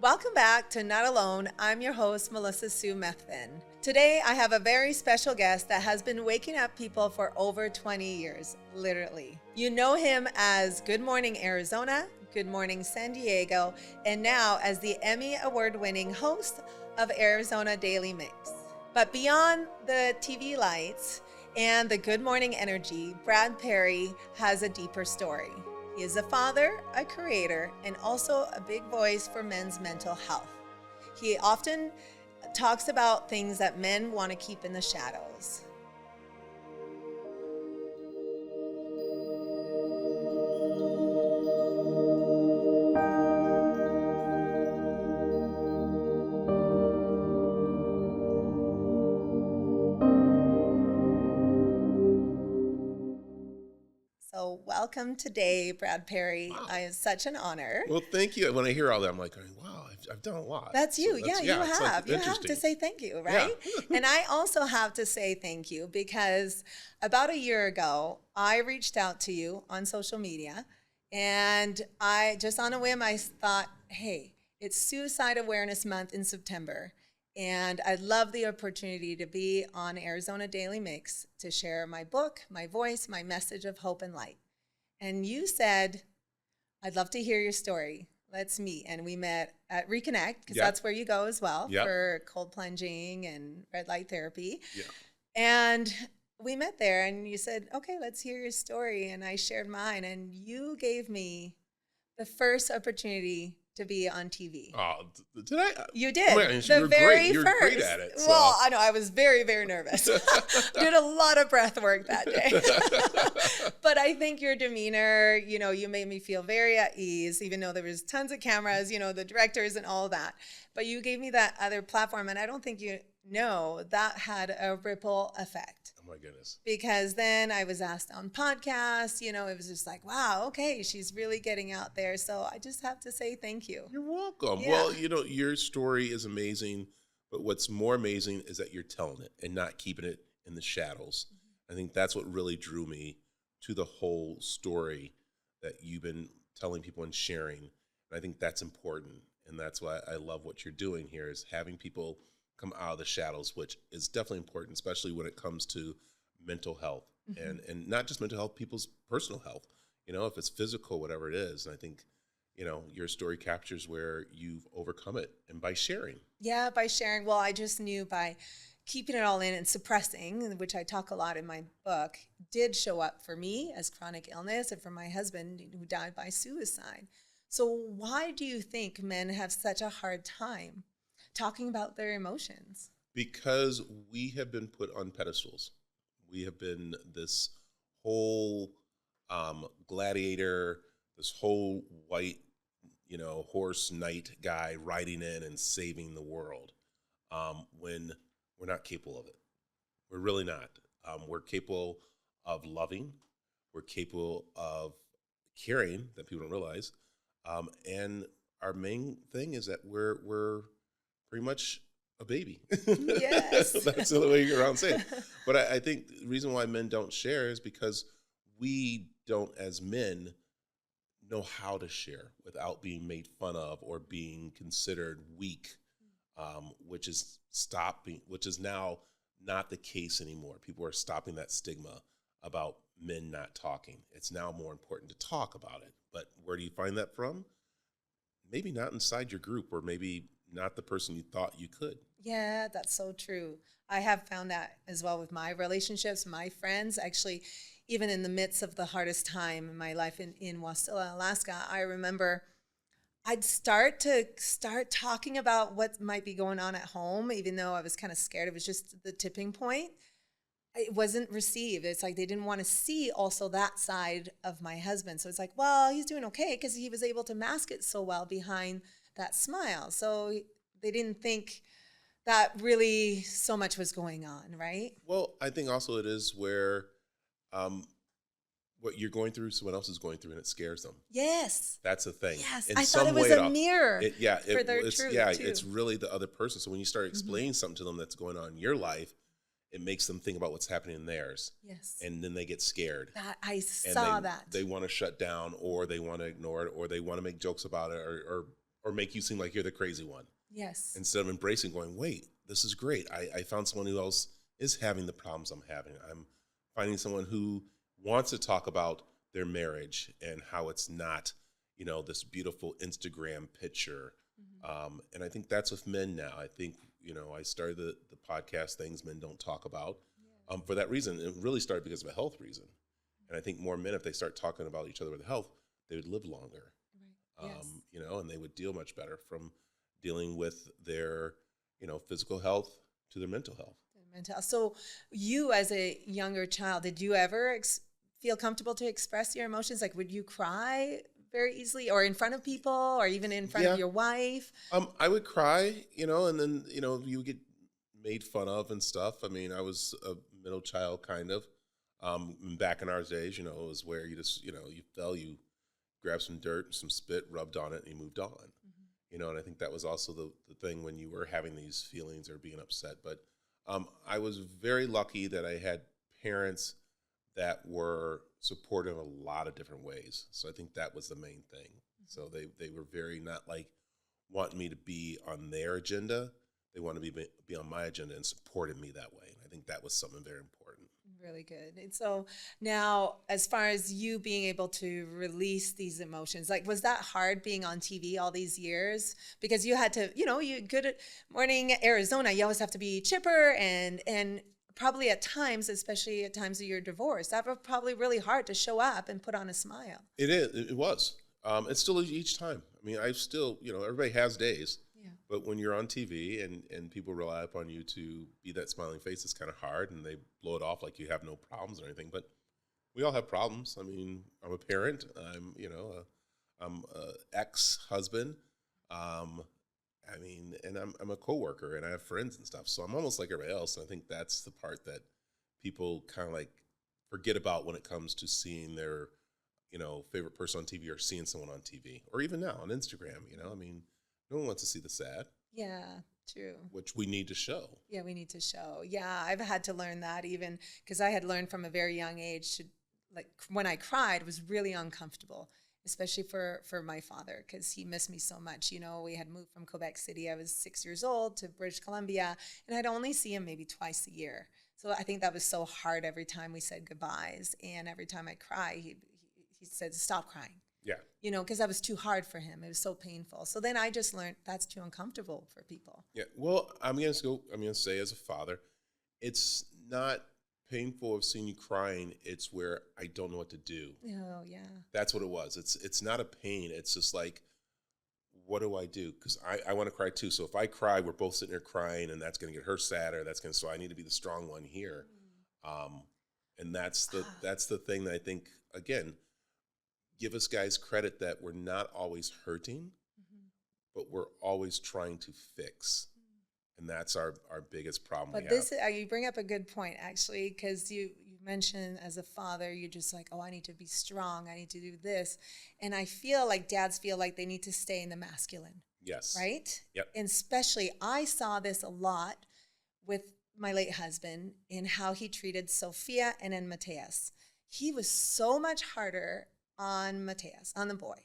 Welcome back to Not Alone. I'm your host, Melissa Sue Methvin. Today, I have a very special guest that has been waking up people for over 20 years, literally. You know him as Good Morning Arizona, Good Morning San Diego, and now as the Emmy Award-winning host of Arizona Daily Mix. But beyond the TV lights and the good morning energy, Brad Perry has a deeper story. He is a father, a creator, and also a big voice for men's mental health. He often talks about things that men want to keep in the shadows. So welcome today, Brad Perry. Wow. It's such an honor. Well, thank you. When I hear all that, I'm like, wow, I've done a lot. That's you. So You it's have. like You have to say thank you, right? Yeah. And I also have to say thank you because about a year ago, I reached out to you on social media and I just on a whim, I thought, hey, it's Suicide Awareness Month in September. And I'd love the opportunity to be on Arizona Daily Mix to share my book, my voice, my message of hope and light. And you said, I'd love to hear your story. Let's meet. And we met at Reconnect, because that's where you go as well for cold plunging and red light therapy. Yeah. And we met there and you said, okay, let's hear your story. And I shared mine and you gave me the first opportunity to be on TV. Oh, did I? You did. Man, the very You're first. great at it. So. Well, I know. I was very, very nervous. Did a lot of breath work that day. But I think your demeanor, you made me feel very at ease, even though there was tons of cameras, the directors and all that. But you gave me that other platform. And I don't think you know that had a ripple effect. Oh, my goodness. Because then I was asked on podcasts, it was just like, wow, okay, she's really getting out there. So I just have to say thank you. You're welcome. Yeah. Well, your story is amazing, but what's more amazing is that you're telling it and not keeping it in the shadows. I think that's what really drew me to the whole story that you've been telling people and sharing. And I think that's important. And that's why I love what you're doing here is having people come out of the shadows, which is definitely important, especially when it comes to mental health and not just mental health, people's personal health, if it's physical, whatever it is. And I think, your story captures where you've overcome it and by sharing. Yeah, by sharing. Well, I just knew by keeping it all in and suppressing, which I talk a lot in my book, did show up for me as chronic illness and for my husband who died by suicide. So why do you think men have such a hard time talking about their emotions? Because we have been put on pedestals. We have been this whole gladiator, this whole white, horse knight guy riding in and saving the world when we're not capable of it. We're really not. We're capable of loving. We're capable of caring that people don't realize. And our main thing is that we're pretty much a baby. Yes. That's the way you're around saying. But I think the reason why men don't share is because we don't, as men, know how to share without being made fun of or being considered weak, which is now not the case anymore. People are stopping that stigma about men not talking. It's now more important to talk about it. But where do you find that from? Maybe not inside your group, or maybe not the person you thought you could. Yeah, that's so true. I have found that as well with my relationships, my friends. Actually, even in the midst of the hardest time in my life in Wasilla, Alaska, I remember I'd start talking about what might be going on at home, even though I was kind of scared. It was just the tipping point. It wasn't received. It's like they didn't want to see also that side of my husband. So it's like, well, he's doing okay because he was able to mask it so well behind that smile. So they didn't think that really so much was going on, right? Well, I think also it is where what you're going through, someone else is going through, and it scares them. Yes. That's the thing. Yes. In I some thought it was way, a mirror for their truth, too. It's really the other person. So when you start explaining something to them that's going on in your life, it makes them think about what's happening in theirs. Yes. And then they get scared. I And saw that. They want to shut down, or they want to ignore it, or they want to make jokes about it, or or make you seem like you're the crazy one. Yes. Instead of embracing, going, wait, this is great. I found someone who else is having the problems I'm having. I'm finding someone who wants to talk about their marriage and how it's not, this beautiful Instagram picture. And I think that's with men now. I think, I started the podcast, Things Men Don't Talk About, for that reason. It really started because of a health reason. And I think more men, if they start talking about each other with health, they would live longer. Right. Yes. And they would deal much better from dealing with their, physical health to their mental health. So you as a younger child, did you ever feel comfortable to express your emotions? Like, would you cry very easily or in front of people or even in front of your wife? I would cry, and then, you would get made fun of and stuff. I mean, I was a middle child kind of. Back in our days, it was where you just, you fell, you grabbed some dirt, some spit, rubbed on it, and you moved on. And I think that was also the thing when you were having these feelings or being upset. But I was very lucky that I had parents that were supportive in a lot of different ways. So I think that was the main thing. So they were very not like wanting me to be on their agenda. They wanted me to be on my agenda and supported me that way. And I think that was something very important. Really good. And so now, as far as you being able to release these emotions, like, was that hard being on TV all these years? Because you had to, you Good at Morning Arizona, you always have to be chipper and probably at times, especially at times of your divorce, that was probably really hard to show up and put on a smile. It is. It was. It's still each time. I mean, I still, everybody has days. Yeah. But when you're on TV and people rely upon you to be that smiling face, it's kind of hard, and they blow it off like you have no problems or anything. But we all have problems. I mean, I'm a parent. I'm, I'm a ex-husband. And I'm a coworker, and I have friends and stuff. So I'm almost like everybody else. And I think that's the part that people kind of like forget about when it comes to seeing their, favorite person on TV or seeing someone on TV or even now on Instagram. I mean, no one wants to see the sad. Yeah, true. Which we need to show. Yeah, we need to show. Yeah, I've had to learn that even because I had learned from a very young age to, like, when I cried, it was really uncomfortable, especially for my father because he missed me so much. We had moved from Quebec City. I was 6 years old to British Columbia, and I'd only see him maybe twice a year. So I think that was so hard every time we said goodbyes, and every time I cry, he said, "Stop crying." Yeah. Because that was too hard for him. It was so painful. So then I just learned that's too uncomfortable for people. Yeah. Well, I'm going to say as a father, it's not painful of seeing you crying. It's where I don't know what to do. Oh, yeah. That's what it was. It's not a pain. It's just like, what do I do? Because I want to cry too. So if I cry, we're both sitting there crying, and that's going to get her sadder. So I need to be the strong one here. And that's the thing that I think, again, give us guys credit that we're not always hurting, but we're always trying to fix. And that's our biggest problem. But you bring up a good point, actually, because you mentioned as a father, you're just like, oh, I need to be strong. I need to do this. And I feel like dads feel like they need to stay in the masculine. Yes. Right? Yep. And especially, I saw this a lot with my late husband in how he treated Sophia and then Mateus. He was so much harder on Mateus, on the boy,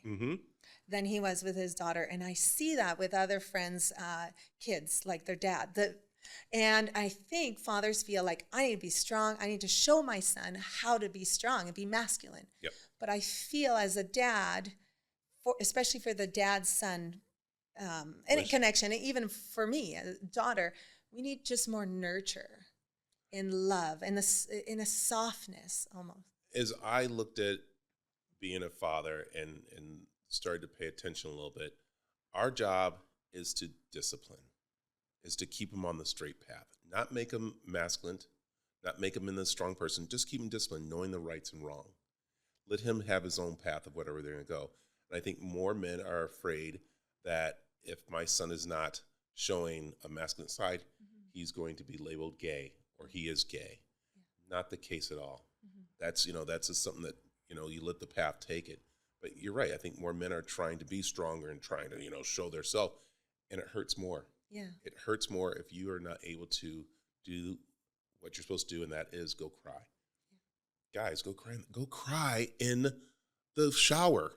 than he was with his daughter. And I see that with other friends' kids, like their dad. And I think fathers feel like, I need to be strong. I need to show my son how to be strong and be masculine. Yep. But I feel as a dad, especially for the dad-son connection, even for me, a daughter, we need just more nurture and love and in a softness almost. As I looked at being a father and started to pay attention a little bit, our job is to discipline, is to keep him on the straight path, not make him masculine, not make him into a strong person, just keep him disciplined, knowing the rights and wrong. Let him have his own path of whatever they're going to go. And I think more men are afraid that if my son is not showing a masculine side, he's going to be labeled gay or he is gay. Yeah. Not the case at all. That's just something that, you let the path take it. But you're right. I think more men are trying to be stronger and trying to, show their self, and it hurts more. Yeah. It hurts more if you are not able to do what you're supposed to do, and that is go cry. Yeah. Guys, go cry in the shower.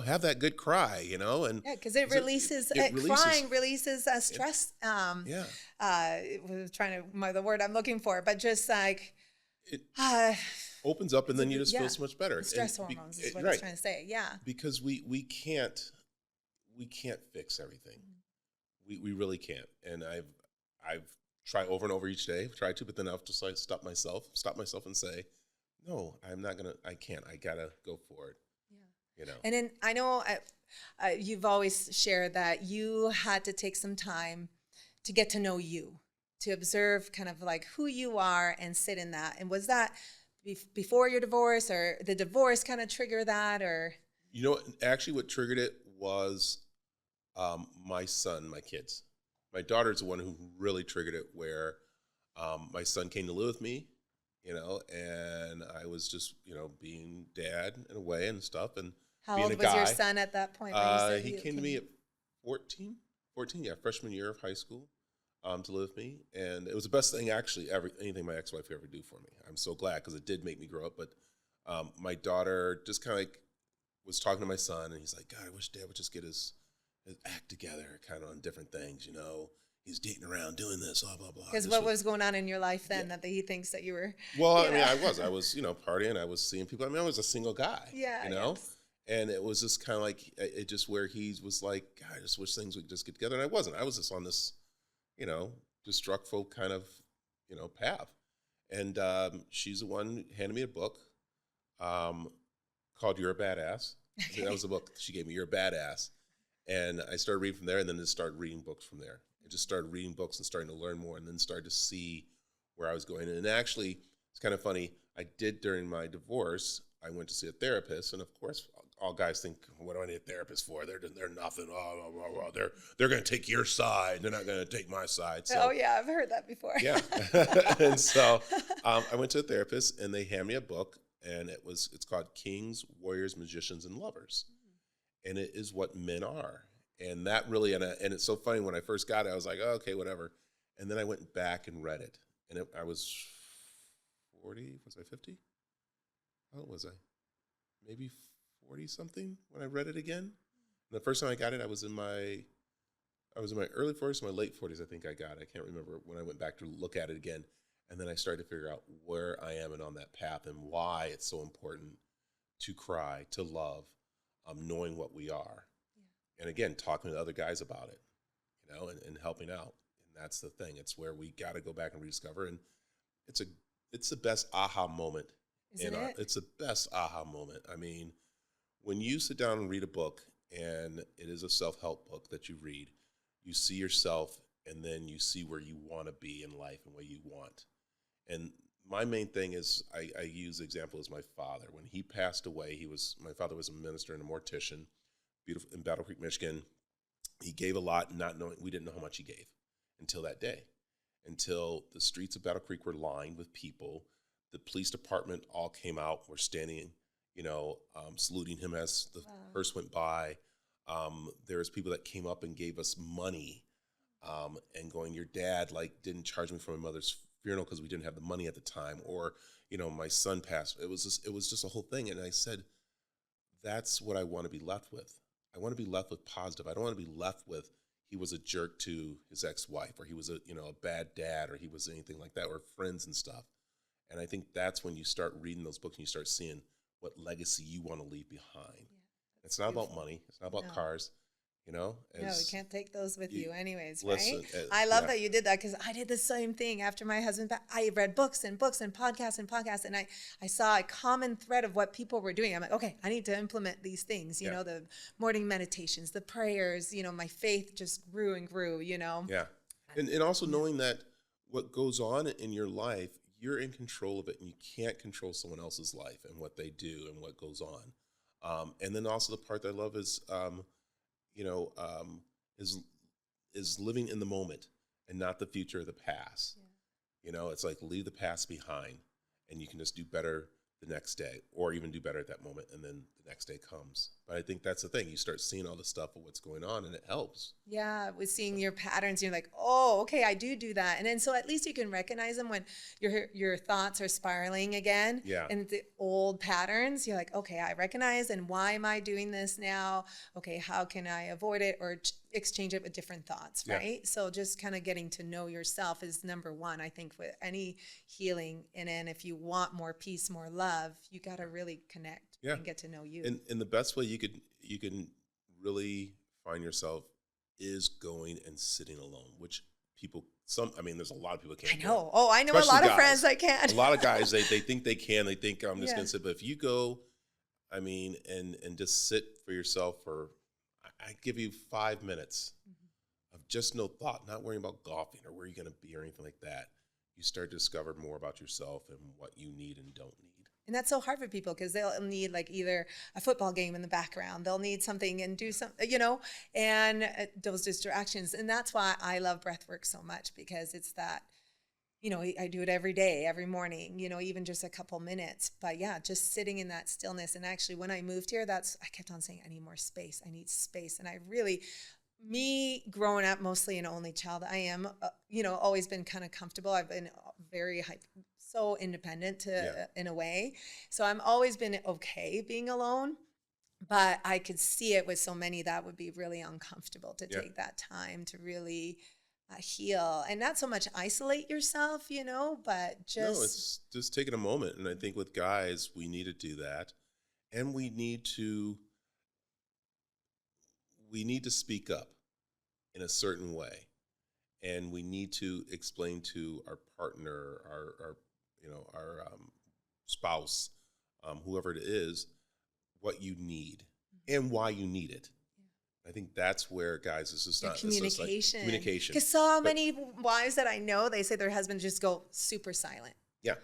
have that good cry, and Yeah, because it releases, it releases, crying releases stress. yeah, The word I'm looking for, but just like, it uh, opens up, and then you just yeah, feel so much better. the stress hormones is what I was Right, trying to say. Yeah. because we can't fix everything. We really can't. And I've tried over and over each day. I've tried to, but then I'll just like stop myself and say, no, I'm not gonna. I can't. I gotta go for it. Yeah. And then I know you've always shared that you had to take some time to get to know you, to observe kind of like who you are and sit in that. And was that before your divorce, or the divorce kind of trigger that, or? Actually, what triggered it was my son, my kids. My daughter's the one who really triggered it, where my son came to live with me, and I was just, being dad in a way and stuff, and How being old a was your guy. son at that point when you said He came to me at 14, yeah, freshman year of high school, to live with me, and it was the best thing actually anything my ex-wife could ever do for me. I'm so glad, because it did make me grow up. But my daughter just kind of like was talking to my son, and he's like, God, I wish Dad would just get his act together, kind of on different things, He's dating around, doing this, blah blah blah. Because what was going on in your life then that he thinks that you were? Well, I mean, I was, partying. I was seeing people. I mean, I was a single guy. Yeah. Yes. And it was just kind of like it just where he was like, God, I just wish things would just get together. And I wasn't. I was just on this, destructive kind of, path. And she's the one who handed me a book called "You're a Badass." Okay. That was the book she gave me. "You're a Badass," and I started reading from there, and then just started reading books from there. I just started reading books and starting to learn more, and then started to see where I was going. And actually, it's kind of funny. I did during my divorce. I went to see a therapist, and of course, all guys think, "What do I need a therapist for? They're nothing. They're going to take your side. They're not going to take my side." So, oh yeah, I've heard that before. yeah. And so I went to a therapist, and they handed me a book, and it's called "Kings, Warriors, Magicians, and Lovers," and it is what men are. And that really, and it's so funny, when I first got it, I was like, oh, okay, whatever. And then I went back and read it, and I was 40, was I 50? How old was I? Maybe 40 something when I read it again. And the first time I got it, I was in my early 40s, my late 40s, I think I got it. I can't remember when I went back to look at it again. And then I started to figure out where I am and on that path, and why it's so important to cry, to love, knowing what we are. And again, talking to other guys about it, and helping out. And that's the thing. It's where we got to go back and rediscover. And it's the best aha moment. Isn't it? It's the best aha moment. I mean, when you sit down and read a book, and it is a self-help book that you read, you see yourself, and then you see where you want to be in life and what you want. And my main thing is, I use the example as my father. When he passed away, my father was a minister and a mortician, beautiful, in Battle Creek, Michigan. He gave a lot, not knowing, we didn't know how much he gave until that day, until the streets of Battle Creek were lined with people. The police department all came out, were standing, saluting him as the hearse went by. There was people that came up and gave us money, and going, your dad didn't charge me for my mother's funeral because we didn't have the money at the time, or my son passed. It was just a whole thing. And I said, that's what I want to be left with. I want to be left with positive. I don't want to be left with, he was a jerk to his ex-wife, or he was a bad dad, or he was anything like that, or friends and stuff. And I think that's when you start reading those books and you start seeing what legacy you want to leave behind. Yeah, it's not about money. It's not about cars. No, you can't take those with you anyways, listen, right? I love that you did that, because I did the same thing after my husband. I read books and books and podcasts, and I saw a common thread of what people were doing. I'm like, okay, I need to implement these things, the morning meditations, the prayers, my faith just grew and grew, Yeah. And also knowing that what goes on in your life, you're in control of it, and you can't control someone else's life and what they do and what goes on. And then also the part that I love is, is living in the moment and not the future or the past. Yeah. It's like, leave the past behind, and you can just do better the next day, or even do better at that moment, and then the next day comes. But I think that's the thing. You start seeing all the stuff of what's going on, and it helps. Yeah, with seeing your patterns, you're like, oh, okay, I do that. And then so at least you can recognize them when your thoughts are spiraling again. Yeah. And the old patterns, you're like, okay, I recognize, and why am I doing this now? Okay, how can I avoid it or exchange it with different thoughts, right? Yeah. So just kind of getting to know yourself is number one, I think, with any healing. And then if you want more peace, more love, you got to really connect and get to know you. And the best way you can really find yourself is going and sitting alone, which there's a lot of people can't. I know. I know especially a lot of friends that can't. A lot of guys, they think they can. They think I'm just going to sit. But if you go, and just sit for yourself I give you 5 minutes of just no thought, not worrying about golfing or where you're going to be or anything like that. You start to discover more about yourself and what you need and don't need. And that's so hard for people because they'll need like either a football game in the background, they'll need something and do something, and those distractions. And that's why I love breath work so much, because it's that, I do it every day, every morning, even just a couple minutes. But yeah, just sitting in that stillness. And actually when I moved here, I kept on saying, I need more space. I need space. And me growing up mostly an only child, I am, always been kind of comfortable. I've been very so independent in a way. So I'm always been okay being alone, but I could see it with so many that would be really uncomfortable to take that time to really heal and not so much isolate yourself, but just. No, it's just taking a moment. And I think with guys, we need to do that. And we need to speak up in a certain way. And we need to explain to our partner, our spouse, whoever it is, what you need and why you need it. I think that's where, guys, this is not communication. Communication. Because so many wives that I know, they say their husbands just go super silent. Yeah.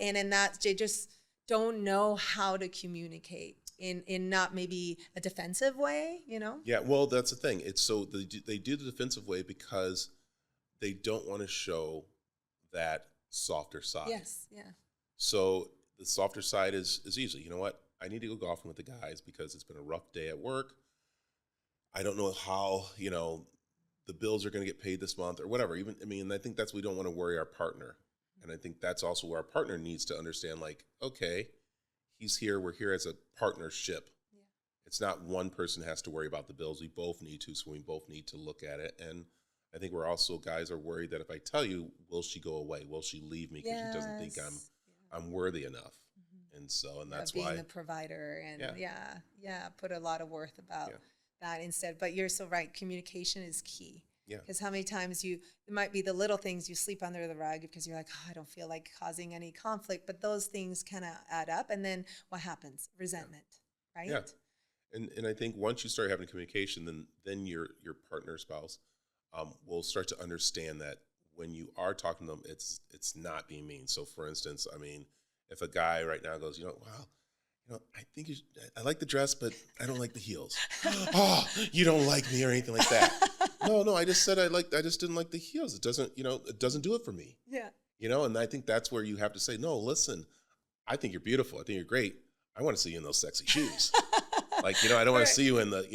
And in that they just don't know how to communicate in not maybe a defensive way, Yeah, well, that's the thing. It's so they do the defensive way because they don't want to show that softer side. Yes, yeah. So the softer side is easy. You know what? I need to go golfing with the guys because it's been a rough day at work. I don't know how, the bills are going to get paid this month or whatever. I think we don't want to worry our partner. And I think that's also where our partner needs to understand, like, okay, he's here. We're here as a partnership. Yeah. It's not one person has to worry about the bills. We both need to, so we both need to look at it. And I think we're also, guys are worried that if I tell you, will she go away? Will she leave me because she doesn't think I'm worthy enough? And that's being why the provider and put a lot of worth about that instead. But you're so right. Communication is key. Yeah. Because how many times it might be the little things you sleep under the rug because you're like, I don't feel like causing any conflict, but those things kind of add up. And then what happens? Resentment, right? Yeah. And I think once you start having communication, then your partner, spouse, will start to understand that when you are talking to them, it's not being mean. So for instance, if a guy right now goes, I think I like the dress, but I don't like the heels. Oh, you don't like me or anything like that. No, I just said I just didn't like the heels. It doesn't do it for me. Yeah. And I think that's where you have to say, no, listen, I think you're beautiful. I think you're great. I want to see you in those sexy shoes. I don't want to see you in the,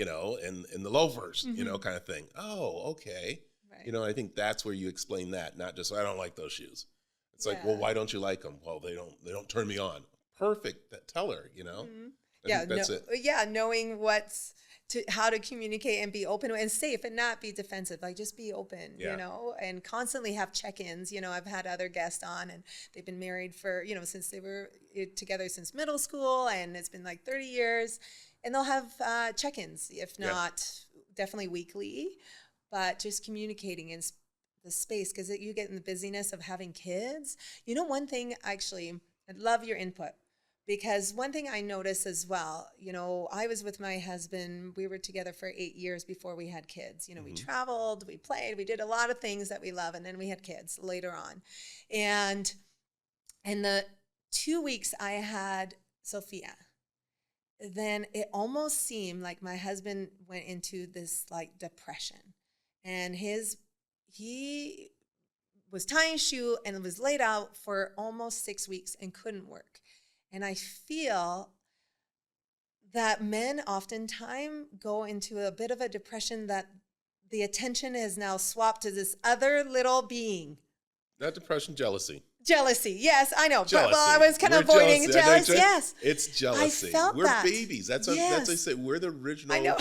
in the loafers, kind of thing. Oh, okay. Right. I think that's where you explain that, not just, I don't like those shoes. It's like, well, why don't you like them? Well, they don't turn me on. Perfect. Tell her, I think that's it. Yeah. Knowing how to communicate and be open and safe and not be defensive. Like just be open, and constantly have check-ins. I've had other guests on and they've been married for, since they were together since middle school, and it's been like 30 years, and they'll have check-ins, if not definitely weekly, but just communicating in the space, because you get in the busyness of having kids. One thing, actually, I'd love your input. Because one thing I noticed as well, I was with my husband, we were together for 8 years before we had kids. We traveled, we played, we did a lot of things that we love, and then we had kids later on. And in the 2 weeks I had Sophia, then it almost seemed like my husband went into this like depression. And he was tying his shoe and was laid out for almost 6 weeks and couldn't work. And I feel that men oftentimes go into a bit of a depression that the attention is now swapped to this other little being. Not depression, jealousy. Jealousy, yes, I know. Jealousy. But, well, I was kind of We're avoiding jealous, yes. It's jealousy. I felt We're that. babies. That's what I say. We're the original. I know.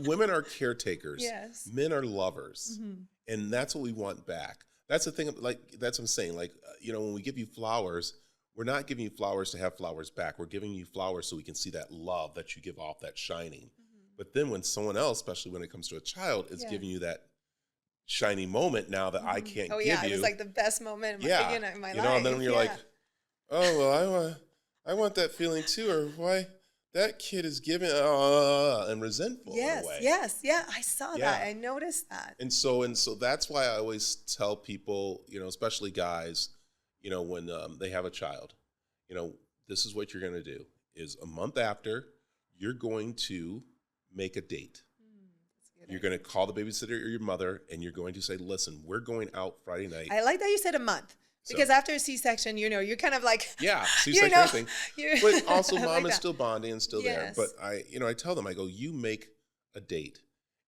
Women are caretakers. Yes. Men are lovers. And that's what we want back. That's the thing, like, that's what I'm saying. Like, when we give you flowers, we're not giving you flowers to have flowers back. We're giving you flowers so we can see that love that you give off, that shining. But then when someone else, especially when it comes to a child, is giving you that shiny moment now that I can't give you. Oh, yeah, it was like the best moment in my life. And then when you're like, oh, well, I want that feeling too, or why that kid is giving and resentful in a way. Yes, I saw that. I noticed that. And so that's why I always tell people, especially guys, when they have a child, this is what you're going to do is a month after, you're going to make a date. You're going to call the babysitter or your mother, and you're going to say, listen, we're going out Friday night. I like that you said a month. Because after a C-section, you're kind of like... Yeah, C-section thing. But also mom like is still bonding and still there. But I tell them, I go, you make a date.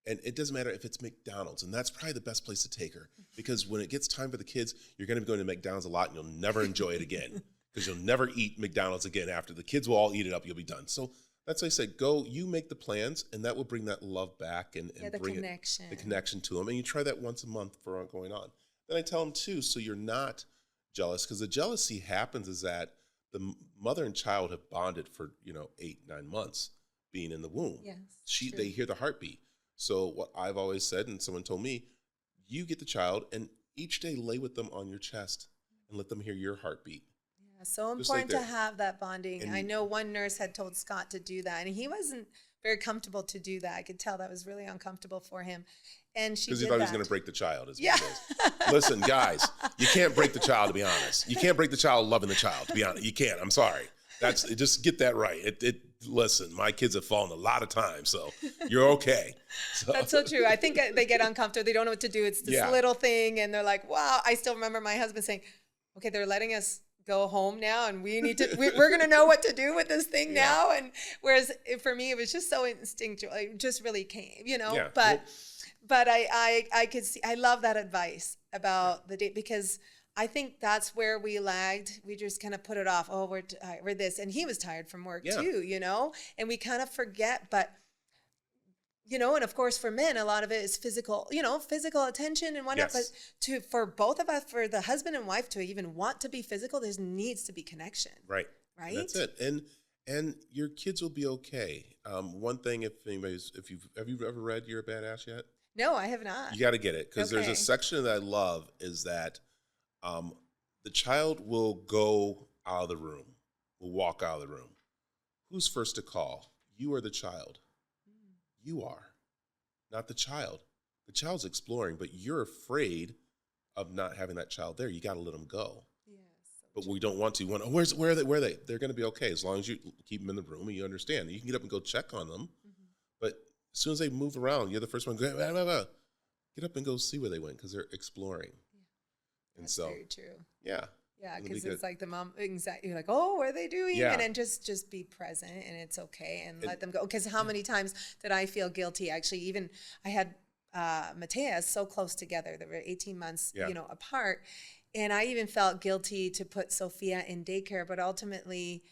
And it doesn't matter if it's McDonald's. And that's probably the best place to take her. Because when it gets time for the kids, you're going to be going to McDonald's a lot, and you'll never enjoy it again. Because you'll never eat McDonald's again after. The kids will all eat it up. You'll be done. So that's why I say, go, you make the plans, and that will bring that love back and bring the connection to them. And you try that once a month for going on. Then I tell them, too, so you're not jealous, because the jealousy happens is that the mother and child have bonded for 8-9 months being in the womb. Yes, they hear the heartbeat. So what I've always said, and someone told me, you get the child and each day lay with them on your chest and let them hear your heartbeat. Yeah, so important to have that bonding. And I know one nurse had told Scott to do that, and he wasn't very comfortable to do that. I could tell that was really uncomfortable for him. And she because he thought he was going to break the child. Listen, guys, you can't break the child, to be honest. You can't break the child loving the child, to be honest. You can't. I'm sorry. Just get that right. Listen, my kids have fallen a lot of times, so you're okay. So. That's so true. I think they get uncomfortable. They don't know what to do. It's this little thing, and they're like, wow. I still remember my husband saying, okay, they're letting us go home now, and we're going to know what to do with this thing now. And whereas for me, it was just so instinctual. It just really came, Yeah. But I could see, I love that advice about the date, because I think that's where we lagged. We just kind of put it off. Oh, we're this. And he was tired from work too, and we kind of forget. But, and of course for men, a lot of it is physical, physical attention and whatnot. Yes. But for both of us, for the husband and wife to even want to be physical, there needs to be connection. Right. Right. That's it. And your kids will be okay. One thing, have you ever read You're a Badass yet? No, I have not. You got to get it, because there's a section that I love is that the child will go out of the room, will walk out of the room. Who's first to call? You or the child? You are, not the child. The child's exploring, but you're afraid of not having that child there. You got to let them go. Yes. But we don't want to. Where are they? Where are they? They're going to be okay as long as you keep them in the room and you understand. You can get up and go check on them, but as soon as they move around, you're the first one. Get up and go see where they went, because they're exploring. And that's very true. Yeah. Yeah, because it's like the mom anxiety. You're like, oh, what are they doing? Yeah. And then just be present, and it's okay, and let them go. Because how many times did I feel guilty? Actually, even I had Mateus so close together. They were 18 months, apart. And I even felt guilty to put Sophia in daycare, but ultimately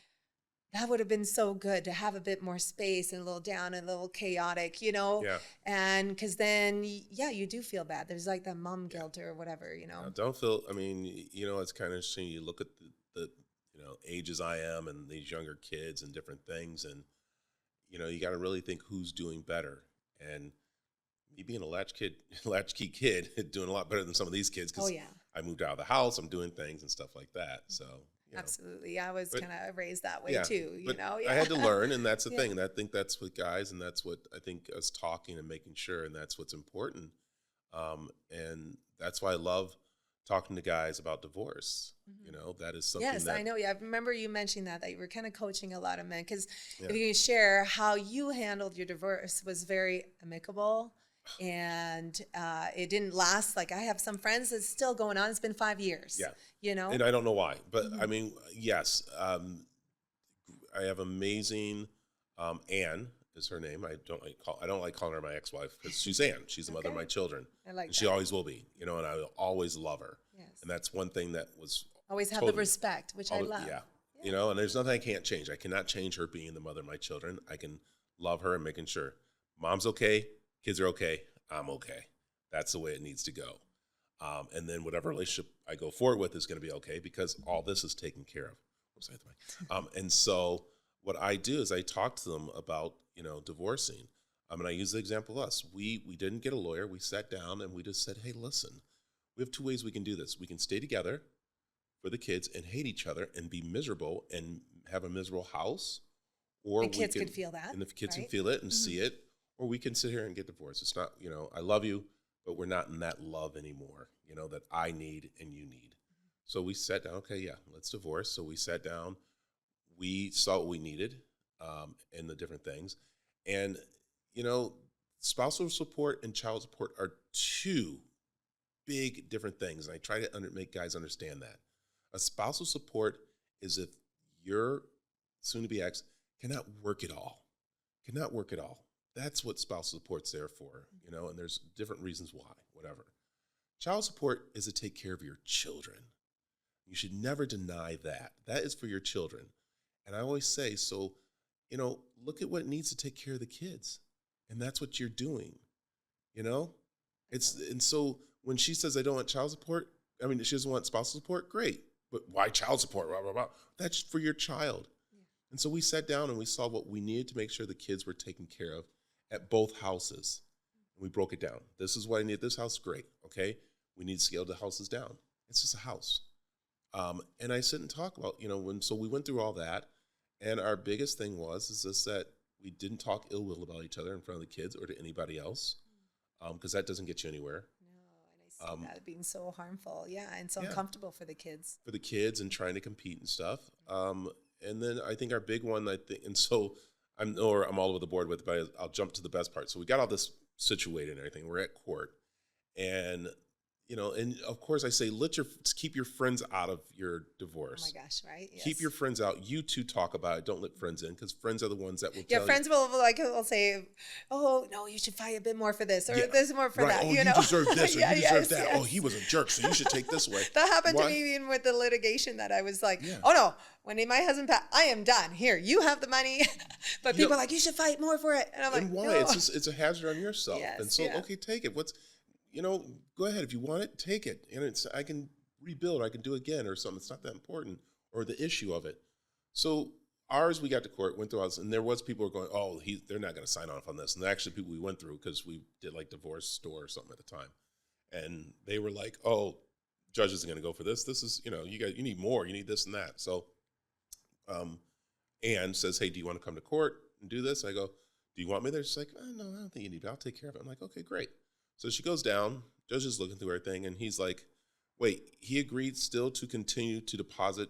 that would have been so good to have a bit more space and a little down and a little chaotic, Yeah. and because then, you do feel bad. There's like that mom guilt or whatever, Don't feel, it's kind of interesting. You look at the ages I am and these younger kids and different things, and, you got to really think who's doing better. And me being a latchkey kid, doing a lot better than some of these kids, because I moved out of the house, I'm doing things and stuff like that. So. Absolutely. I was kind of raised that way too, I had to learn, and that's the thing. And I think that's what guys, and that's what I think us talking and making sure, and that's what's important. And that's why I love talking to guys about divorce. That is something I know. Yeah, I remember you mentioning that you were kind of coaching a lot of men, because if you can share how you handled your divorce was very amicable. And it didn't last. Like, I have some friends that's still going on. It's been 5 years. Yeah. And I don't know why, but yes. I have amazing Anne is her name. I don't like calling her my ex-wife because she's Anne. She's the mother of my children. I like and that. she always will be, and I will always love her. Yes. And that's one thing that was Always have totally, the respect, which I love. Yeah. And there's nothing I can't change. I cannot change her being the mother of my children. I can love her and making sure mom's okay, kids are okay, I'm okay. That's the way it needs to go. And then whatever relationship I go forward with is going to be okay because all this is taken care of. Oops, I hit the mic. And so what I do is I talk to them about, divorcing. And I use the example of us. We didn't get a lawyer. We sat down and we just said, hey, listen, we have two ways we can do this. We can stay together for the kids and hate each other and be miserable and have a miserable house. Or and kids can feel that. And the kids can feel it and see it. Or we can sit here and get divorced. It's not, I love you, but we're not in that love anymore, that I need and you need. So we sat down, okay, yeah, let's divorce. So we sat down, we saw what we needed and the different things. And, spousal support and child support are two big different things. And I try to make guys understand that. A spousal support is if your soon-to-be ex cannot work at all. That's what spousal support's there for, and there's different reasons why, whatever. Child support is to take care of your children. You should never deny that. That is for your children. And I always say, so, look at what it needs to take care of the kids. And that's what you're doing, And so when she says, I don't want child support, she doesn't want spousal support, great. But why child support? Blah, blah, blah. That's for your child. Yeah. And so we sat down and we saw what we needed to make sure the kids were taken care of at both houses. And we broke it down. This is what I need at this house, great, okay? We need to scale the houses down. It's just a house. And I sit and talk about, so we went through all that. And our biggest thing is that we didn't talk ill will about each other in front of the kids or to anybody else, because that doesn't get you anywhere. No, and I see that being so harmful, and so uncomfortable for the kids. For the kids and trying to compete and stuff. And then I think our big one, and so I'm all over the board with it, but I'll jump to the best part. So we got all this situated and everything. We're at court, and and of course I say, keep your friends out of your divorce. Oh my gosh, right? Yes. Keep your friends out. You two talk about it. Don't let friends in, because friends are the ones that will tell you. Yeah, friends will say, oh, no, you should fight a bit more for this, or this more for that. Oh, you deserve this, or you deserve that. Yes. Oh, he was a jerk, so you should take this way. That happened to me even with the litigation that I was like, oh no, when my husband passed, I am done. Here, you have the money. But people are like, you should fight more for it. And I'm like, why? No. It's a hazard on yourself. Yes, and so, okay, take it. Go ahead. If you want it, take it. And I can rebuild, I can do it again or something. It's not that important, or the issue of it. So ours, we got to court, went through all this, and there was people who were going, oh, they're not going to sign off on this. And actually people we went through, because we did like divorce store or something at the time. And they were like, oh, judge isn't going to go for this. This is, you need more, you need this and that. So Anne says, hey, do you want to come to court and do this? I go, do you want me there? She's like, oh, no, I don't think you need me. I'll take care of it. I'm like, okay, great. So she goes down, judge is looking through everything, and he's like, wait, he agreed still to continue to deposit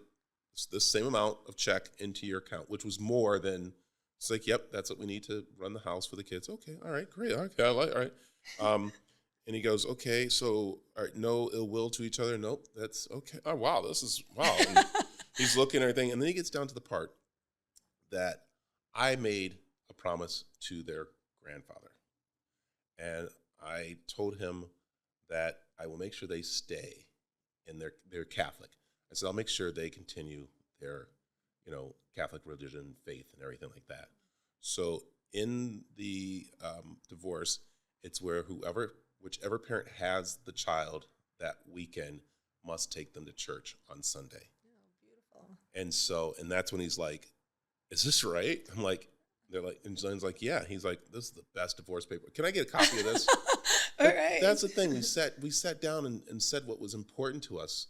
the same amount of check into your account, which was more than, it's like, yep, that's what we need to run the house for the kids. Okay, all right, great, okay, all right. And he goes, okay, so all right, no ill will to each other? Nope, that's okay. Oh, wow, wow. And he's looking at everything, and then he gets down to the part that I made a promise to their grandfather. And I told him that I will make sure they stay in they're Catholic. I said, I'll make sure they continue their, Catholic religion, faith, and everything like that. So in the divorce, it's where whichever parent has the child that weekend must take them to church on Sunday. Oh, beautiful. And that's when he's like, is this right? I'm like, they're like, and Glenn's like, yeah. He's like, this is the best divorce paper. Can I get a copy of this? All right. That's the thing. We sat down and said what was important to us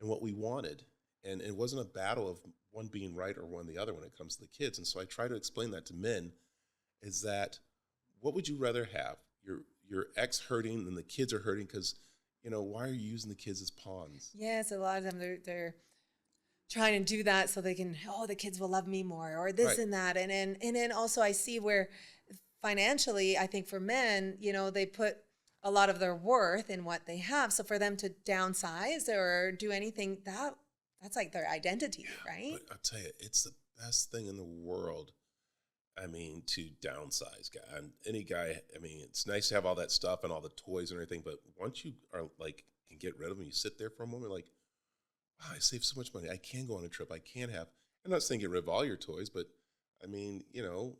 and what we wanted. And it wasn't a battle of one being right or one the other when it comes to the kids. And so I try to explain that to men, is that what would you rather have? Your ex hurting and the kids are hurting because, why are you using the kids as pawns? Yes, a lot of them they're trying to do that so they can, the kids will love me more, or this and that. And then also I see where financially, I think for men, they put a lot of their worth in what they have. So for them to downsize or do anything, that's like their identity, right? But I'll tell you, it's the best thing in the world. I mean, to downsize, guy. And any guy, I mean, it's nice to have all that stuff and all the toys and everything, but once you are like, can get rid of them, you sit there for a moment, like, wow, I saved so much money. I can go on a trip. I can have, I'm not saying get rid of all your toys, but I mean, you know,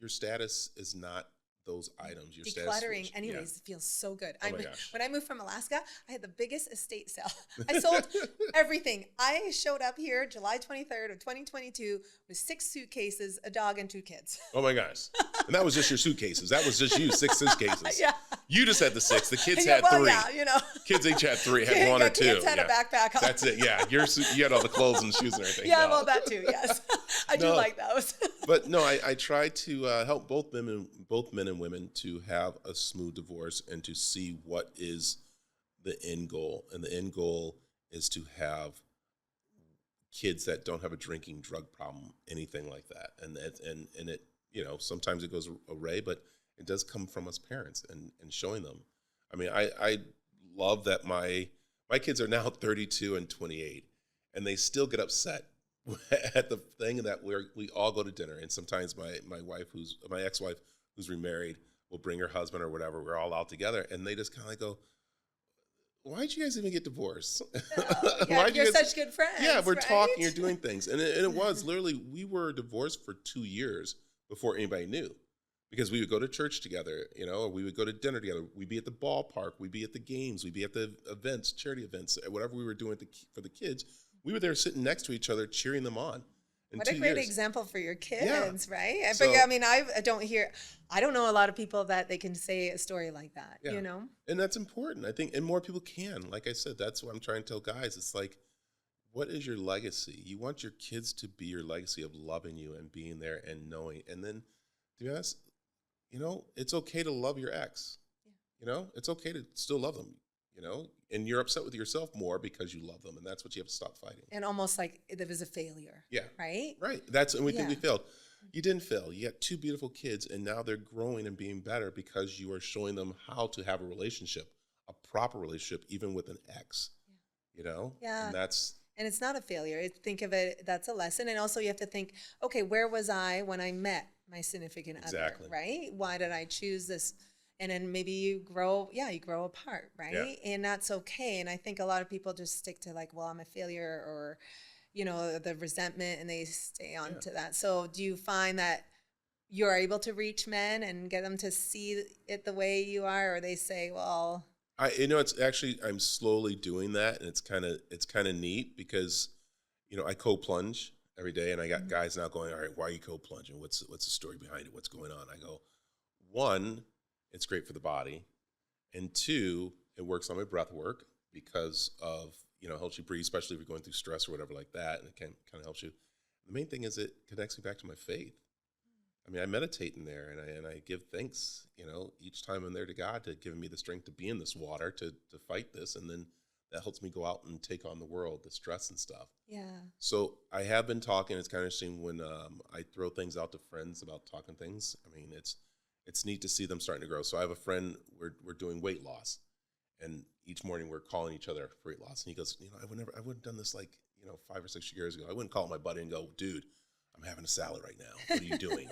your status is not those items. Your Decluttering, status, anyways, feels so good. Oh my gosh. When I moved from Alaska, I had the biggest estate sale. I sold everything. I showed up here July 23rd of 2022 with 6 suitcases, a dog, and 2 kids. Oh my gosh. And that was just your suitcases. That was just you, 6 suitcases. Yeah. You just had the 6. The kids Yeah, had well, 3. yeah, you know. Kids each had 3, had 1 or 2. Kids had a backpack on. That's it, yeah. You had all the clothes and shoes and everything. Yeah, No. well, that too, yes. I do like those. But no, I try to help both men and women to have a smooth divorce and to see what is the end goal. And the end goal is to have kids that don't have a drinking drug problem, anything like that. And it, you know, sometimes it goes awry, but it does come from us parents and showing them. I mean, I love that my kids are now 32 and 28, and they still get upset at the thing that we all go to dinner. And sometimes my ex-wife who's remarried will bring her husband or whatever. We're all out together, and they just kind of like go, why'd you guys even get divorced? Yeah, you're such good friends. Yeah, we're right? talking, you're doing things. And it was literally, we were divorced for 2 years before anybody knew. Because we would go to church together, you know, or we would go to dinner together. We'd be at the ballpark. We'd be at the games. We'd be at the events, charity events, whatever we were doing for the kids. We were there sitting next to each other, cheering them on. What a great example for your kids, right? I don't know a lot of people that they can say a story like that, you know? And that's important, I think, and more people can. Like I said, that's what I'm trying to tell guys. It's like, what is your legacy? You want your kids to be your legacy of loving you and being there and knowing. And then, to be honest, you know, it's okay to love your ex. Yeah. You know, it's okay to still love them, you know, and you're upset with yourself more because you love them. And that's what you have to stop fighting. And almost like there was a failure. Yeah. Right? Right. And we think we failed. You didn't fail. You got 2 beautiful kids, and now they're growing and being better because you are showing them how to have a relationship, a proper relationship, even with an ex, you know? Yeah. And it's not a failure. Think of it, that's a lesson. And also you have to think, okay, where was I when I met my significant other, right? Why did I choose this? And then maybe you grow apart, right? Yeah. And that's okay. And I think a lot of people just stick to like, well, I'm a failure, or, you know, the resentment, and they stay on to that. So do you find that you're able to reach men and get them to see it the way you are, or they say, well... it's actually, I'm slowly doing that, and it's kind of neat because, you know, I co-plunge every day, and I got guys now going, all right, why are you co-plunging? What's the story behind it? What's going on? I go, 1, it's great for the body, and 2, it works on my breath work because of, you know, helps you breathe, especially if you're going through stress or whatever like that, and it kind of helps you. The main thing is it connects me back to my faith. I mean, I meditate in there, and I give thanks, you know, each time I'm there to God to giving me the strength to be in this water, to fight this, and then that helps me go out and take on the world, the stress and stuff. Yeah. So I have been talking. It's kind of interesting when I throw things out to friends about talking things. I mean, it's neat to see them starting to grow. So I have a friend, we're doing weight loss, and each morning we're calling each other for weight loss. And he goes, you know, I wouldn't have done this like, you know, 5 or 6 years ago. I wouldn't call my buddy and go, dude, I'm having a salad right now. What are you doing?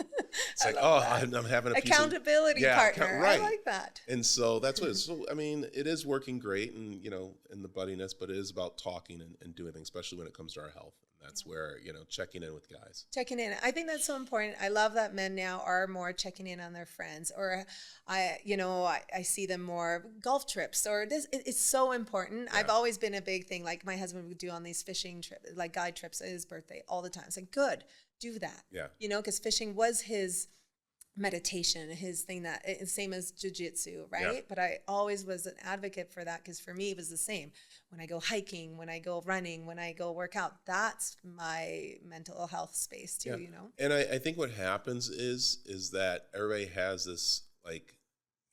It's like, I'm having a accountability partner. Right. I like that. And so that's what it's, so, I mean, it is working great, and, you know, in the buddiness, but it is about talking and doing things, especially when it comes to our health. And that's where, you know, checking in with guys. Checking in. I think that's so important. I love that men now are more checking in on their friends, or I see them more golf trips, or this. It's so important. Yeah. I've always been a big thing. Like my husband would do on these fishing trips, like guide trips at his birthday all the time. It's like, good. Do that. Yeah. You know, because fishing was his meditation, his thing, that same as jiu-jitsu, right? Yeah. But I always was an advocate for that, because for me it was the same. When I go hiking, when I go running, when I go work out, that's my mental health space too, you know? And I think what happens is that everybody has this, like,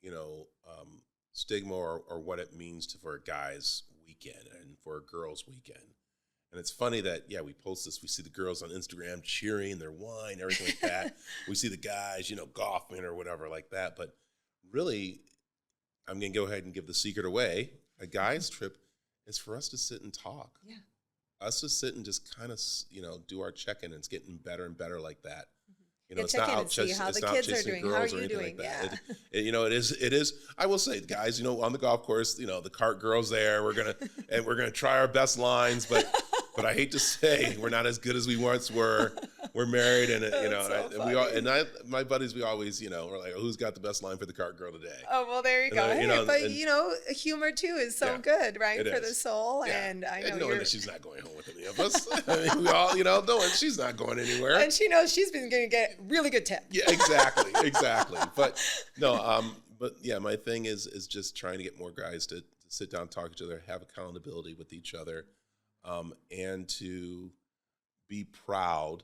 you know, stigma or what it means for a guy's weekend and for a girl's weekend. And it's funny that, we post this. We see the girls on Instagram cheering their wine, everything like that. We see the guys, you know, golfing or whatever like that. But really, I'm going to go ahead and give the secret away. A guy's trip is for us to sit and talk. Yeah. us to sit and just kind of, do our check-in, and it's getting better and better like that. It's check not in out and see how the kids are doing. How are you doing? That. It is. I will say, guys, on the golf course, the cart girl's there. We're gonna try our best lines, but I hate to say we're not as good as we once were. We're married, and my buddies, we always, we're like, who's got the best line for the cart girl today? Oh, well, there you go. But humor too is so good, right, for the soul. Yeah. And I know knowing that she's not going home with any of us. I mean, we all, knowing she's not going anywhere, and she knows she's been going to get really good tips. Yeah, exactly. But no, but yeah, my thing is just trying to get more guys to sit down, talk to each other, have accountability with each other, and to be proud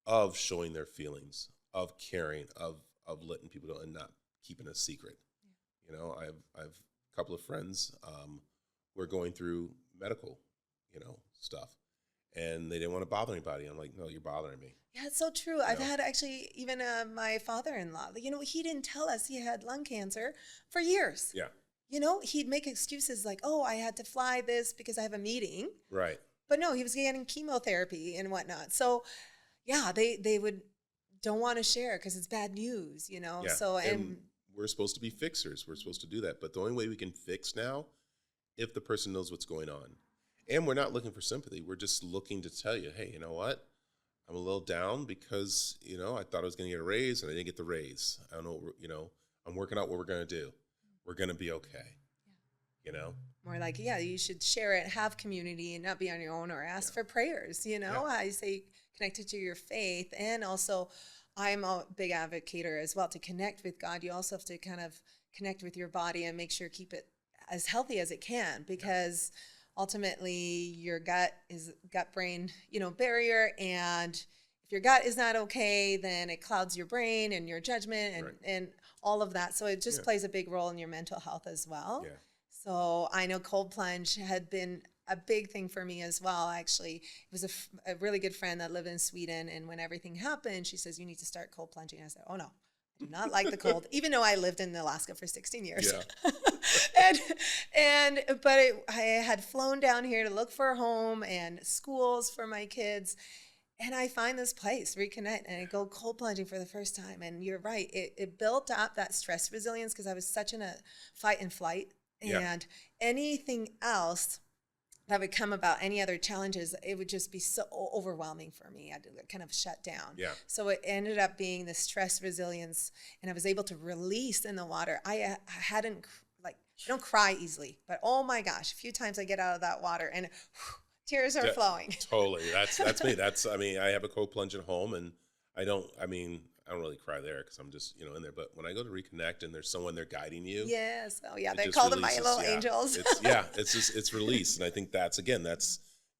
of showing their feelings, of caring, of letting people know and not keeping a secret. I have a couple of friends who are going through medical, stuff, and they didn't want to bother anybody. I'm like, no, you're bothering me. Yeah, it's so true. I've had actually even my father-in-law, he didn't tell us he had lung cancer for years. Yeah. He'd make excuses like, oh, I had to fly this because I have a meeting. Right. But no, he was getting chemotherapy and whatnot. So yeah, they don't want to share because it's bad news, Yeah. So, and we're supposed to be fixers. We're supposed to do that. But the only way we can fix now, if the person knows what's going on. And we're not looking for sympathy. We're just looking to tell you, hey, you know what? I'm a little down because, I thought I was going to get a raise and I didn't get the raise. I don't know, I'm working out what we're going to do. We're going to be okay. Yeah. More like, you should share it, have community and not be on your own, or ask for prayers, I say connected to your faith. And also I'm a big advocator as well to connect with God. You also have to kind of connect with your body and make sure keep it as healthy as it can, because ultimately your gut-brain, barrier. And if your gut is not okay, then it clouds your brain and your judgment and all of that. So it just plays a big role in your mental health as well. Yeah. So I know cold plunge had been a big thing for me as well. Actually, it was a really good friend that lived in Sweden. And when everything happened, she says, you need to start cold plunging. I said, oh no, I do not like the cold, even though I lived in Alaska for 16 years. Yeah. I had flown down here to look for a home and schools for my kids. And I find this place, reconnect, and I go cold plunging for the first time. And you're right, it built up that stress resilience because I was such in a fight and flight. And anything else that would come about, any other challenges, it would just be so overwhelming for me. I had to kind of shut down. Yeah. So it ended up being the stress resilience, and I was able to release in the water. I don't cry easily, but oh my gosh, a few times I get out of that water and tears are flowing. Totally. That's me. I have a cold plunge at home, and I don't really cry there because I'm just, in there. But when I go to reconnect and there's someone there guiding you. Yes. Oh yeah. They call them my little angels. It's release. And I think that's why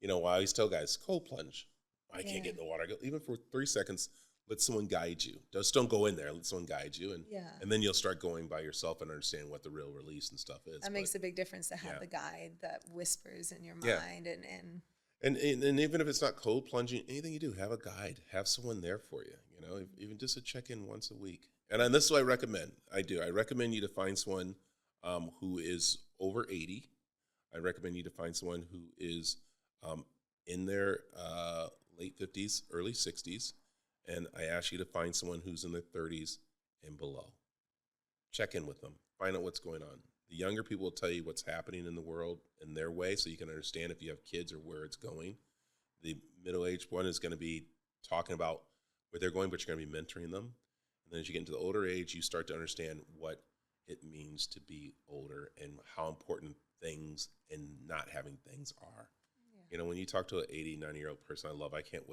I always tell guys, cold plunge. I can't get in the water. Even for 3 seconds, let someone guide you. Just don't go in there. Let someone guide you. And then you'll start going by yourself and understand what the real release and stuff is. That makes a big difference to have the guide that whispers in your mind. And even if it's not cold plunging, anything you do, have a guide. Have someone there for you, even just a check-in once a week. And this is what I recommend. I recommend you to find someone who is over 80. I recommend you to find someone who is in their late 50s, early 60s. And I ask you to find someone who's in their 30s and below. Check in with them. Find out what's going on. The younger people will tell you what's happening in the world in their way, so you can understand if you have kids or where it's going. The middle-aged one is going to be talking about where they're going, but you're going to be mentoring them. And then as you get into the older age, you start to understand what it means to be older and how important things and not having things are. Yeah. When you talk to an 80, 90-year-old person I can't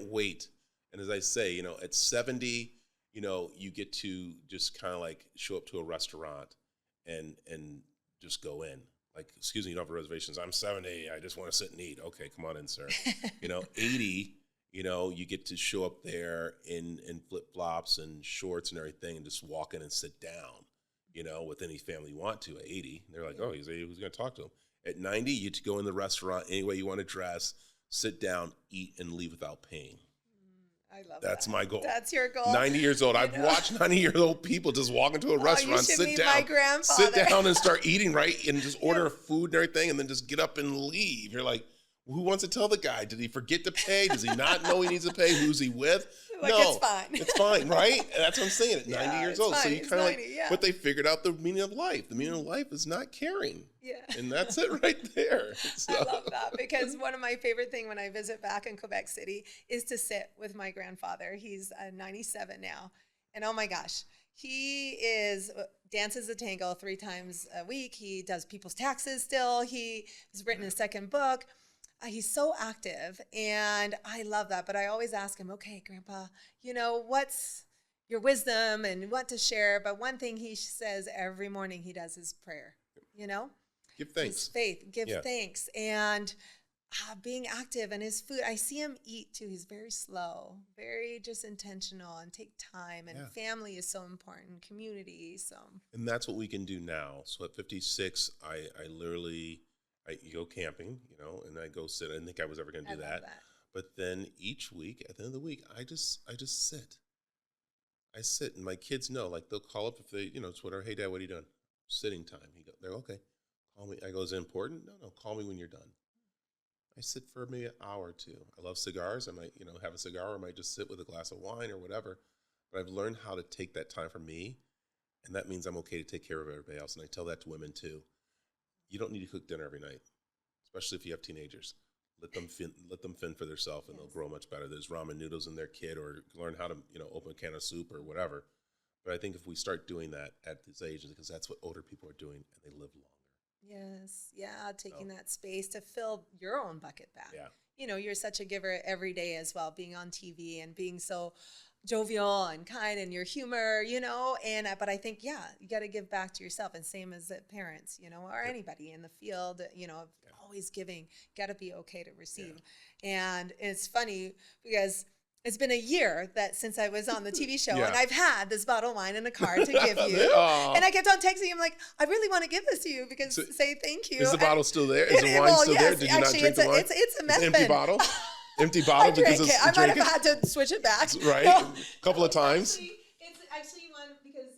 wait. And as I say, at 70, you get to just kind of like show up to a restaurant and just go in. Like, excuse me, you don't have reservations. I'm 70. I just want to sit and eat. Okay, come on in, sir. 80, you get to show up there in flip-flops and shorts and everything and just walk in and sit down, with any family you want to. At 80, they're like, oh, he's 80. Who's going to talk to him? At 90, you get to go in the restaurant any way you want to dress, sit down, eat, and leave without paying. I love That's that. my goal. That's your goal. 90 years old. I've watched 90-year-old people just walk into a restaurant, you should sit meet down, my grandfather. sit down and start eating, right? And just order food and everything and then just get up and leave. You're like, who wants to tell the guy? Did he forget to pay? Does he not know he needs to pay? Who's he with? Like, no, it's fine. It's fine, right? And that's what I'm saying. At 90 years old. Fine. So you kind of like, yeah. but they figured out the meaning of life. The meaning of life is not caring. Yeah. And that's it right there. So. I love that, because one of my favorite things when I visit back in Quebec City is to sit with my grandfather. He's 97 now. And oh my gosh, he dances the tango 3 times a week. He does people's taxes still. He has written a second book. He's so active, and I love that. But I always ask him, okay, Grandpa, what's your wisdom and what to share? But one thing he says every morning he does is prayer, Give thanks. His faith, give thanks. And being active, and his food, I see him eat too. He's very slow, very just intentional, and take time. And family is so important, community. And that's what we can do now. So at 56, I literally... you go camping, and I go sit. I didn't think I was ever going to do that. But then each week, at the end of the week, I just sit. I sit, and my kids know. Like, they'll call up if they, Twitter, hey, Dad, what are you doing? Sitting time. They're okay. Call me. I go, is it important? No, call me when you're done. I sit for maybe an hour or two. I love cigars. I might, have a cigar, or I might just sit with a glass of wine or whatever. But I've learned how to take that time for me, and that means I'm okay to take care of everybody else. And I tell that to women, too. You don't need to cook dinner every night, especially if you have teenagers. Let them fend for themselves, and they'll grow much better. There's ramen noodles in their kid, or learn how to open a can of soup or whatever. But I think if we start doing that at this age, because that's what older people are doing, and they live longer. Yes, taking that space to fill your own bucket back. Yeah. You're such a giver every day as well, being on TV and being so jovial and kind, and your humor, and but I think you got to give back to yourself, and same as parents, or anybody in the field, always giving. Got to be okay to receive. And it's funny because it's been a year since I was on the TV show, and I've had this bottle of wine in a car to give you. And I kept on texting him like, I really want to give this to you because say thank you. Is the bottle still there? Is the wine still there? Did you not drink the wine? It's a meth empty bottle. Empty bottle because it's I might have had to switch it back. Right, a couple of times. It's actually one because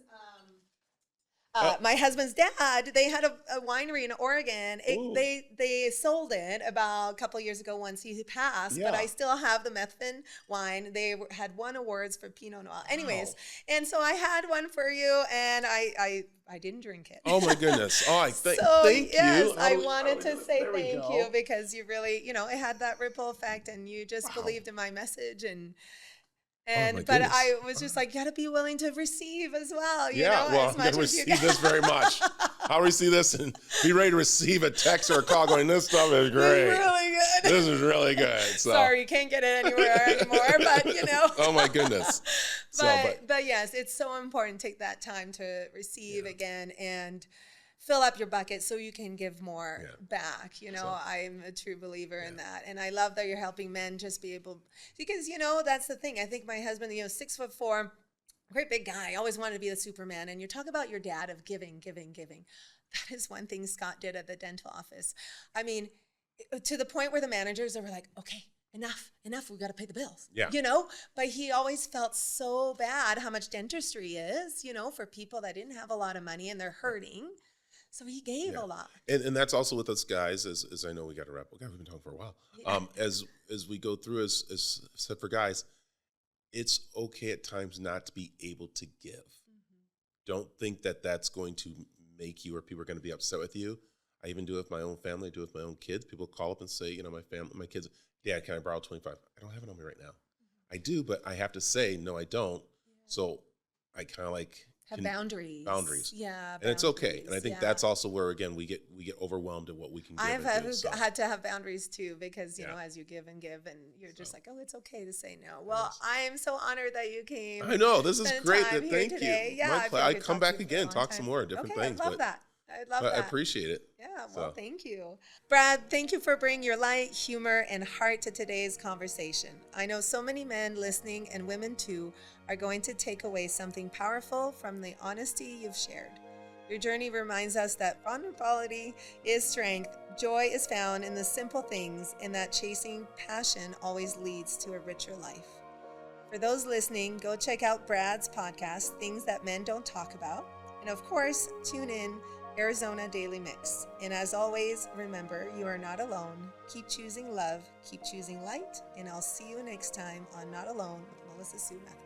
my husband's dad, they had a winery in Oregon. They sold it about a couple of years ago once he passed, but I still have the Methvin wine. They had won awards for Pinot Noir. Anyways, and so I had one for you, and I didn't drink it. Oh my goodness! Oh, thank yes, you. I wanted to say thank you because you really, it had that ripple effect, and you just believed in my message, but I was just like, you got to be willing to receive as well. I'm going to receive this very much. I'll receive this and be ready to receive a text or a call going, this stuff is great. This is really good. This is really good. So. Sorry, you can't get it anywhere anymore, but Oh my goodness. But yes, it's so important to take that time to receive again and fill up your bucket so you can give more back. I'm a true believer in that. And I love that you're helping men just be able, because, that's the thing. I think my husband, 6'4", great big guy, always wanted to be the Superman. And you talk about your dad of giving. That is one thing Scott did at the dental office. I mean, to the point where the managers were like, okay, enough, we got to pay the bills, but he always felt so bad how much dentistry is, for people that didn't have a lot of money and they're hurting. So he gave a lot. And that's also with us guys, as I know we got to wrap. Okay, we've been talking for a while. As we go through, as said for guys, it's okay at times not to be able to give. Don't think that that's going to make you or people are going to be upset with you. I even do it with my own family. I do it with my own kids. People call up and say, my kids, Dad, can I borrow 25? I don't have it on me right now. I do, but I have to say, no, I don't. So I kind of like... Have boundaries. Yeah. And it's okay. And I think that's also where, again, we get overwhelmed at what we can give. I've had to have boundaries too, because, as you give and you're just like, oh, it's okay to say no. Well, I am so honored that you came. I know. This is great. Thank you. Yeah, I come back again, talk some more different things. I love that. I appreciate it. Yeah, well, thank you. Brad, thank you for bringing your light, humor, and heart to today's conversation. I know so many men listening, and women too, are going to take away something powerful from the honesty you've shared. Your journey reminds us that vulnerability is strength, joy is found in the simple things, and that chasing passion always leads to a richer life. For those listening, go check out Brad's podcast, Things That Men Don't Talk About. And of course, tune in Arizona Daily Mix. And as always, remember, you are not alone. Keep choosing love, keep choosing light, and I'll see you next time on Not Alone with Melissa Sue Method.